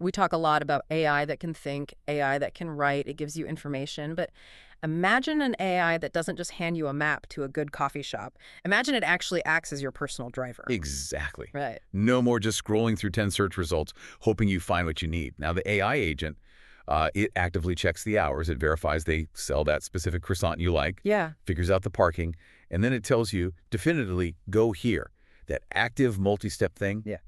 We talk a lot about AI that can think, AI that can write, it gives you information, but imagine an AI that doesn't just hand you a map to a good coffee shop. Imagine it actually acts as your personal driver. Exactly. Right. No more just scrolling through 10 search results, hoping you find what you need. Now, the AI agent, it actively checks the hours. It verifies they sell that specific croissant you like, Yeah. figures out the parking, and then it tells you definitively, go here. That active multi-step thing, Yeah.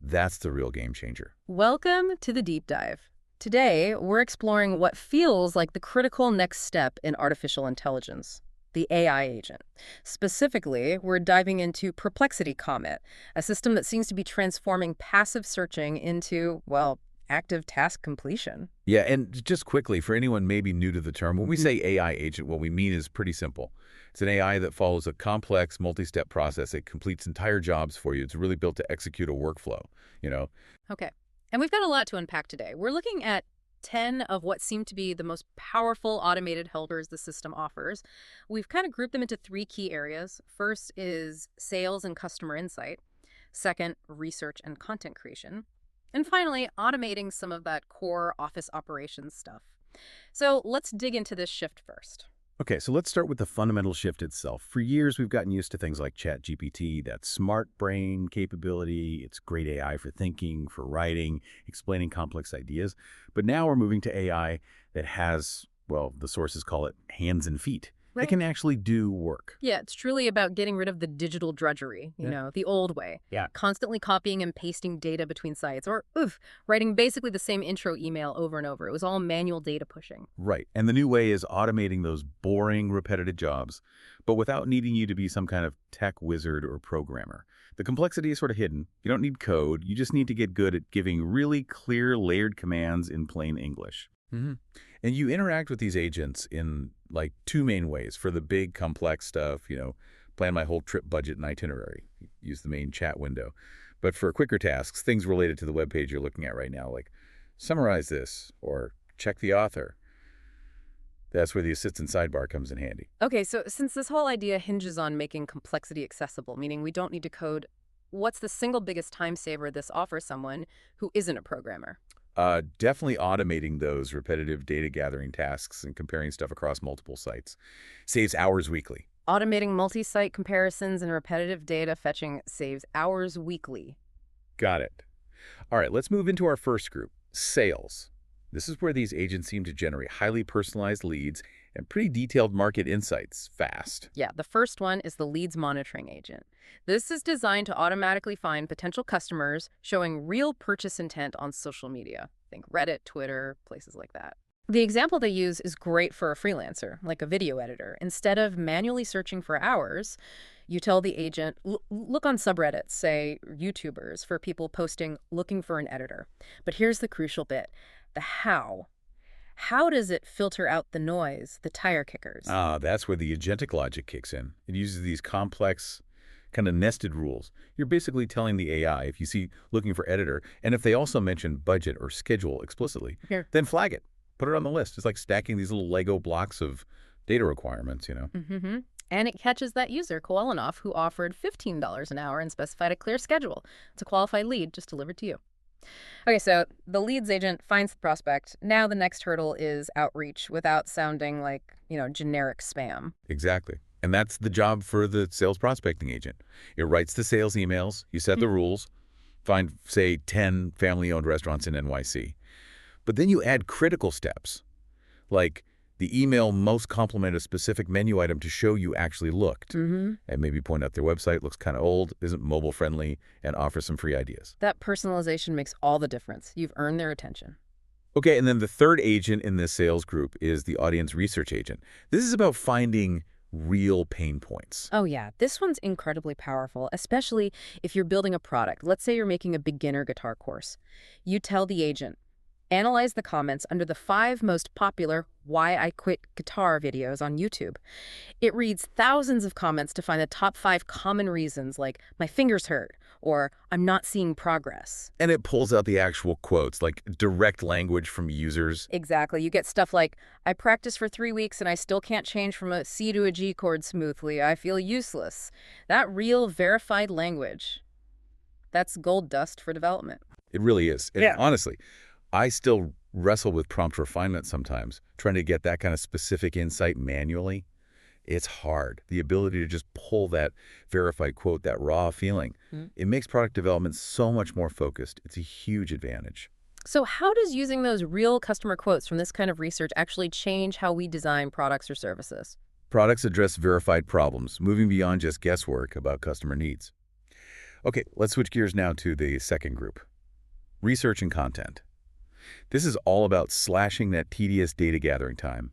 that's the real game changer. Welcome to the deep dive. Today, we're exploring what feels like the critical next step in artificial intelligence, the AI agent. Specifically, we're diving into Perplexity Comet, a system that seems to be transforming passive searching into, well, active task completion. Yeah, and just quickly, for anyone maybe new to the term, when we say AI agent, what we mean is pretty simple. It's an AI that follows a complex, multi-step process. It completes entire jobs for you. It's really built to execute a workflow, you know? Okay. And we've got a lot to unpack today. We're looking at 10 of what seem to be the most powerful automated helpers the system offers. We've kind of grouped them into three key areas. First is sales and customer insight. Second, research and content creation. And finally, automating some of that core office operations stuff. So let's dig into this shift first. Okay, so let's start with the fundamental shift itself. For years, we've gotten used to things like ChatGPT, that smart brain capability. It's great AI for thinking, for writing, explaining complex ideas. But now we're moving to AI that has, well, the sources call it hands and feet. It Right. can actually do work. Yeah, it's truly about getting rid of the digital drudgery, the old way. Yeah. Constantly copying and pasting data between sites or, writing basically the same intro email over and over. It was all manual data pushing. Right. And the new way is automating those boring, repetitive jobs, but without needing you to be some kind of tech wizard or programmer. The complexity is sort of hidden. You don't need code. You just need to get good at giving really clear, layered commands in plain English. hmm And you interact with these agents in like two main ways. For the big complex stuff, plan my whole trip budget and itinerary. Use the main chat window. But for quicker tasks, things related to the web page you're looking at right now, like summarize this or check the author, that's where the assistant sidebar comes in handy. Okay, so since this whole idea hinges on making complexity accessible, meaning we don't need to code, what's the single biggest time saver this offers someone who isn't a programmer? Definitely automating those repetitive data gathering tasks and comparing stuff across multiple sites. Saves hours weekly. Automating multi-site comparisons and repetitive data fetching saves hours weekly. Got it. All right, let's move into our first group, sales. This is where these agents seem to generate highly personalized leads and pretty detailed market insights fast. Yeah, the first one is the leads monitoring agent. This is designed to automatically find potential customers showing real purchase intent on social media. Think Reddit, Twitter, places like that. The example they use is great for a freelancer, like a video editor. Instead of manually searching for hours, you tell the agent, look on subreddits, say YouTubers, for people posting looking for an editor. But here's the crucial bit, the how. How does it filter out the noise, the tire kickers? That's where the agentic logic kicks in. It uses these complex, kind of nested rules. You're basically telling the AI if you see looking for editor, and if they also mention budget or schedule explicitly, Here. then flag it. Put it on the list. It's like stacking these little Lego blocks of data requirements. Mm-hmm. And it catches that user, Koalanoff, who offered $15 an hour and specified a clear schedule. It's a qualified lead just delivered to you. Okay, so the leads agent finds the prospect. Now the next hurdle is outreach without sounding like, generic spam. Exactly. And that's the job for the sales prospecting agent. It writes the sales emails. You set the rules. Find, say, 10 family-owned restaurants in NYC. But then you add critical steps, like the email most complement a specific menu item to show you actually looked. Mm-hmm. And maybe point out their website looks kind of old, isn't mobile friendly, and offer some free ideas. That personalization makes all the difference. You've earned their attention. Okay, and then the third agent in this sales group is the audience research agent. This is about finding real pain points. Oh yeah, this one's incredibly powerful, especially if you're building a product. Let's say you're making a beginner guitar course. You tell the agent, analyze the comments under the 5 most popular Why I Quit Guitar videos on YouTube. It reads thousands of comments to find the top 5 common reasons like, my fingers hurt, or I'm not seeing progress. And it pulls out the actual quotes, like direct language from users. Exactly. You get stuff like, I practiced for 3 weeks and I still can't change from a C to a G chord smoothly. I feel useless. That real verified language. That's gold dust for development. It really is. And Yeah. honestly, I still wrestle with prompt refinement sometimes, trying to get that kind of specific insight manually. It's hard. The ability to just pull that verified quote, that raw feeling, it makes product development so much more focused. It's a huge advantage. So how does using those real customer quotes from this kind of research actually change how we design products or services? Products address verified problems, moving beyond just guesswork about customer needs. Okay, let's switch gears now to the second group, research and content. This is all about slashing that tedious data gathering time.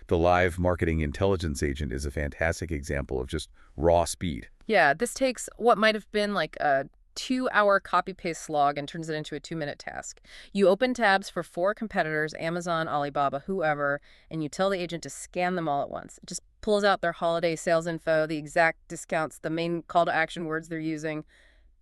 The live marketing intelligence agent is a fantastic example of just raw speed. Yeah, this takes what might have been like a 2-hour copy-paste slog and turns it into a 2-minute task. You open tabs for 4 competitors, Amazon, Alibaba, whoever, and you tell the agent to scan them all at once. It just pulls out their holiday sales info, the exact discounts, the main call to action words they're using.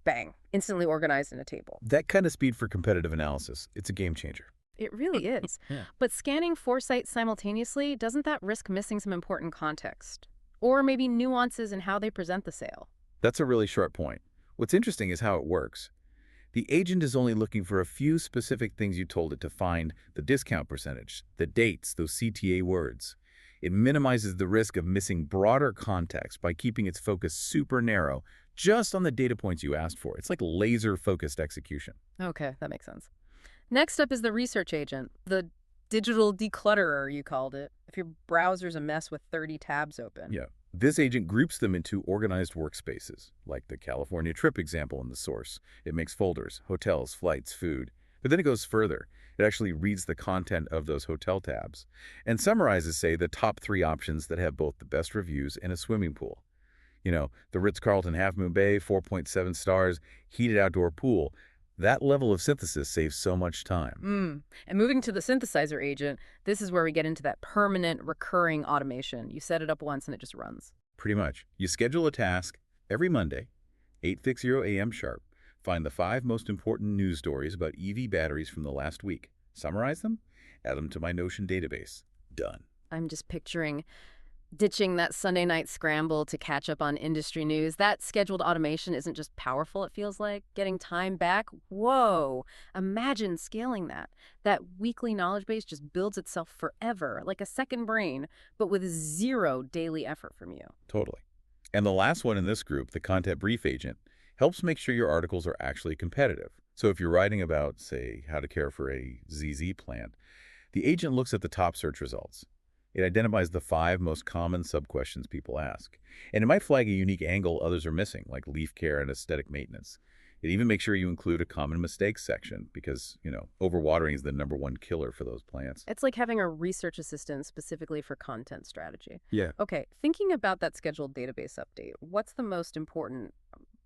Bang, instantly organized in a table. That kind of speed for competitive analysis, it's a game changer. It really is. Yeah. But scanning 4 sites simultaneously, doesn't that risk missing some important context? Or maybe nuances in how they present the sale? That's a really sharp point. What's interesting is how it works. The agent is only looking for a few specific things you told it to find: the discount percentage, the dates, those CTA words. It minimizes the risk of missing broader context by keeping its focus super narrow, just on the data points you asked for. It's like laser-focused execution. Okay, that makes sense. Next up is the research agent, the digital declutterer, you called it. If your browser's a mess with 30 tabs open. Yeah. This agent groups them into organized workspaces, like the California trip example in the source. It makes folders: hotels, flights, food. But then it goes further. It actually reads the content of those hotel tabs and summarizes, say, the top 3 options that have both the best reviews and a swimming pool. The Ritz-Carlton Half Moon Bay, 4.7 stars, heated outdoor pool. That level of synthesis saves so much time. And moving to the synthesizer agent, this is where we get into that permanent, recurring automation. You set it up once and it just runs. Pretty much. You schedule a task every Monday, 8:50 a.m. sharp. Find the 5 most important news stories about EV batteries from the last week. Summarize them, add them to my Notion database. Done. I'm just picturing ditching that Sunday night scramble to catch up on industry news. That scheduled automation isn't just powerful, it feels like. Getting time back, whoa. Imagine scaling that. That weekly knowledge base just builds itself forever, like a second brain, but with 0 daily effort from you. Totally. And the last one in this group, the content brief agent, helps make sure your articles are actually competitive. So if you're writing about, say, how to care for a ZZ plant, the agent looks at the top search results. It identifies the 5 most common sub-questions people ask. And it might flag a unique angle others are missing, like leaf care and aesthetic maintenance. It even makes sure you include a common mistakes section because, overwatering is the #1 killer for those plants. It's like having a research assistant specifically for content strategy. Yeah. Okay, thinking about that scheduled database update, what's the most important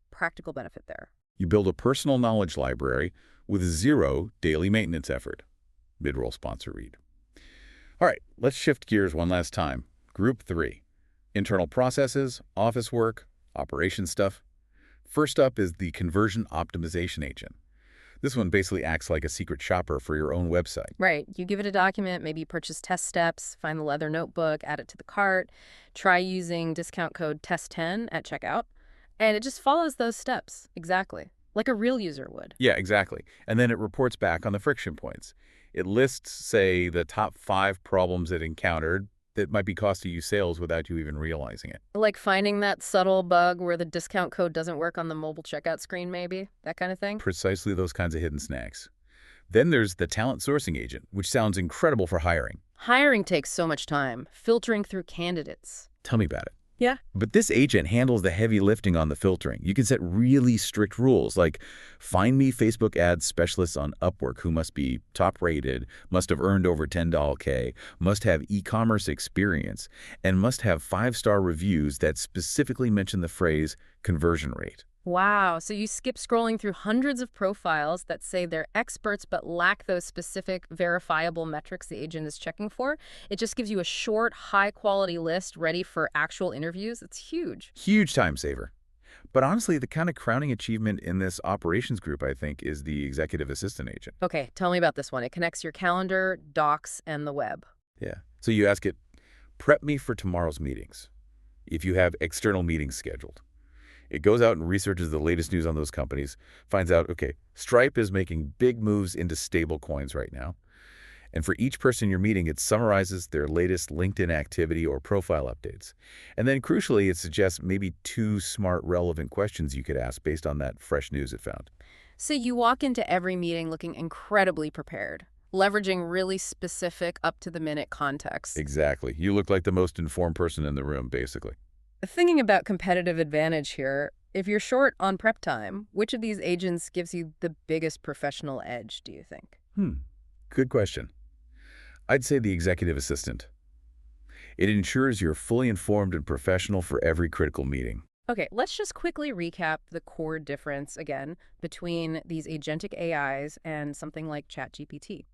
practical benefit there? You build a personal knowledge library with 0 daily maintenance effort. Mid-roll sponsor read. All right, let's shift gears one last time. Group 3, internal processes, office work, operation stuff. First up is the conversion optimization agent. This one basically acts like a secret shopper for your own website. Right. You give it a document, maybe purchase test steps, find the leather notebook, add it to the cart, try using discount code TEST10 at checkout, and it just follows those steps. Exactly. Like a real user would. Yeah, exactly. And then it reports back on the friction points. It lists, say, the top 5 problems it encountered that might be costing you sales without you even realizing it. Like finding that subtle bug where the discount code doesn't work on the mobile checkout screen, maybe? That kind of thing? Precisely those kinds of hidden snacks. Then there's the talent sourcing agent, which sounds incredible for hiring. Hiring takes so much time, filtering through candidates. Tell me about it. Yeah. But this agent handles the heavy lifting on the filtering. You can set really strict rules, like find me Facebook ads specialists on Upwork who must be top-rated, must have earned over $10K, must have e-commerce experience, and must have 5-star reviews that specifically mention the phrase conversion rate. Wow, so you skip scrolling through hundreds of profiles that say they're experts but lack those specific verifiable metrics the agent is checking for. It just gives you a short, high-quality list ready for actual interviews. It's huge. Huge time saver. But honestly, the kind of crowning achievement in this operations group, I think, is the executive assistant agent. Okay, tell me about this one. It connects your calendar, docs, and the web. Yeah. So you ask it, prep me for tomorrow's meetings, if you have external meetings scheduled. It goes out and researches the latest news on those companies, finds out, okay, Stripe is making big moves into stable coins right now. And for each person you're meeting, it summarizes their latest LinkedIn activity or profile updates. And then crucially, it suggests maybe 2 smart, relevant questions you could ask based on that fresh news it found. So you walk into every meeting looking incredibly prepared, leveraging really specific, up-to-the-minute context. Exactly. You look like the most informed person in the room, basically. Thinking about competitive advantage here, if you're short on prep time, which of these agents gives you the biggest professional edge, do you think? Good question. I'd say the executive assistant. It ensures you're fully informed and professional for every critical meeting. Okay, let's just quickly recap the core difference again between these agentic AIs and something like ChatGPT.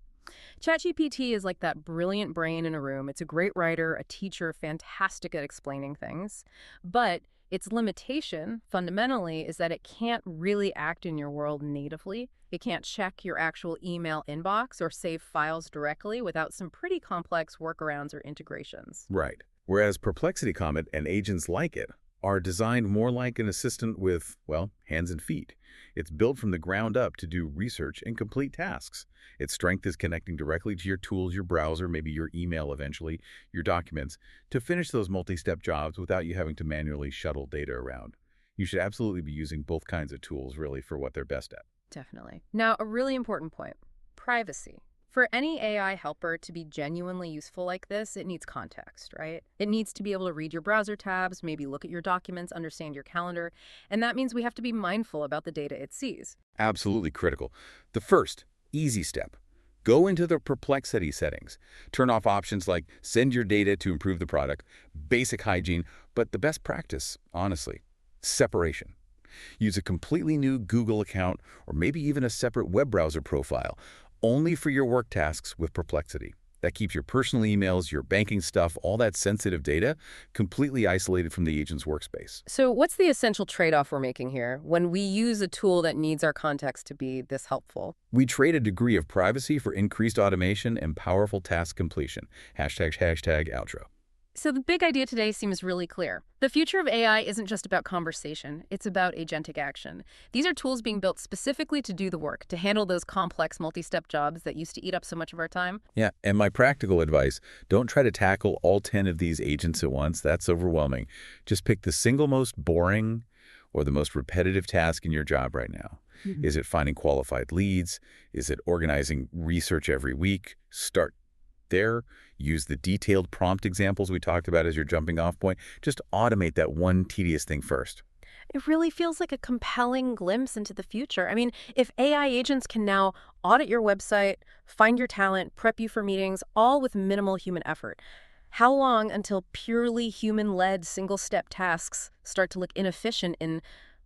ChatGPT is like that brilliant brain in a room. It's a great writer, a teacher, fantastic at explaining things. But its limitation, fundamentally, is that it can't really act in your world natively. It can't check your actual email inbox or save files directly without some pretty complex workarounds or integrations. Right. Whereas Perplexity Comet and agents like it are designed more like an assistant with, well, hands and feet. It's built from the ground up to do research and complete tasks. Its strength is connecting directly to your tools, your browser, maybe your email eventually, your documents, to finish those multi-step jobs without you having to manually shuttle data around. You should absolutely be using both kinds of tools, really, for what they're best at. Definitely. Now, a really important point, privacy. For any AI helper to be genuinely useful like this, it needs context, right? It needs to be able to read your browser tabs, maybe look at your documents, understand your calendar, and that means we have to be mindful about the data it sees. Absolutely critical. The first, easy step. Go into the Perplexity settings. Turn off options like send your data to improve the product, basic hygiene, but the best practice, honestly, separation. Use a completely new Google account or maybe even a separate web browser profile, only for your work tasks with Perplexity. That keeps your personal emails, your banking stuff, all that sensitive data completely isolated from the agent's workspace. So what's the essential trade-off we're making here when we use a tool that needs our context to be this helpful? We trade a degree of privacy for increased automation and powerful task completion. Hashtag outro. So the big idea today seems really clear. The future of AI isn't just about conversation, it's about agentic action. These are tools being built specifically to do the work, to handle those complex multi-step jobs that used to eat up so much of our time. Yeah, and my practical advice, don't try to tackle all 10 of these agents at once. That's overwhelming. Just pick the single most boring or the most repetitive task in your job right now. Is it finding qualified leads? Is it organizing research every week? Start there. Use the detailed prompt examples we talked about as your jumping off point. Just automate that one tedious thing first. It really feels like a compelling glimpse into the future. I mean, if AI agents can now audit your website, find your talent, prep you for meetings, all with minimal human effort, how long until purely human-led single-step tasks start to look inefficient in,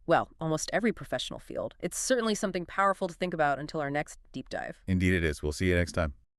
well, almost every professional field? It's certainly something powerful to think about until our next deep dive. Indeed it is. We'll see you next time.